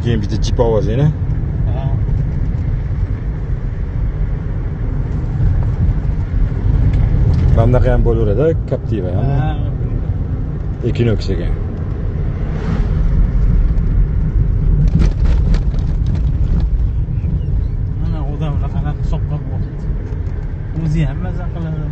keyin bitta jip ovozini. Bundaqa ham bo'laveradi, Captiva ham. Equinox ekan. Mana odamlar qanaqa soqqa bo'ldi. O'zi ham maza qiladi.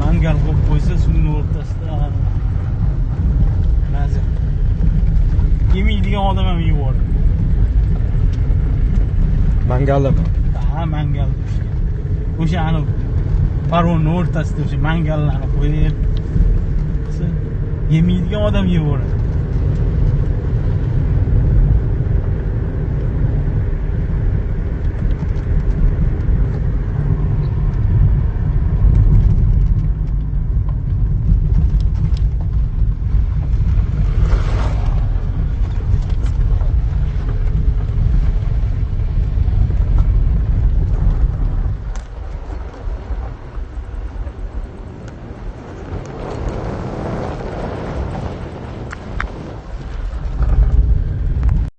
Mangal qo'yib qo'ysa suvning o'rtasida maza. Yemaydigan odam ham yuboradi. Mangallimi? Ha, mangal. O'sha aniq parvonning o'rtasida o'sha mangallarni qo'yib yemaydigan odam yuboradi.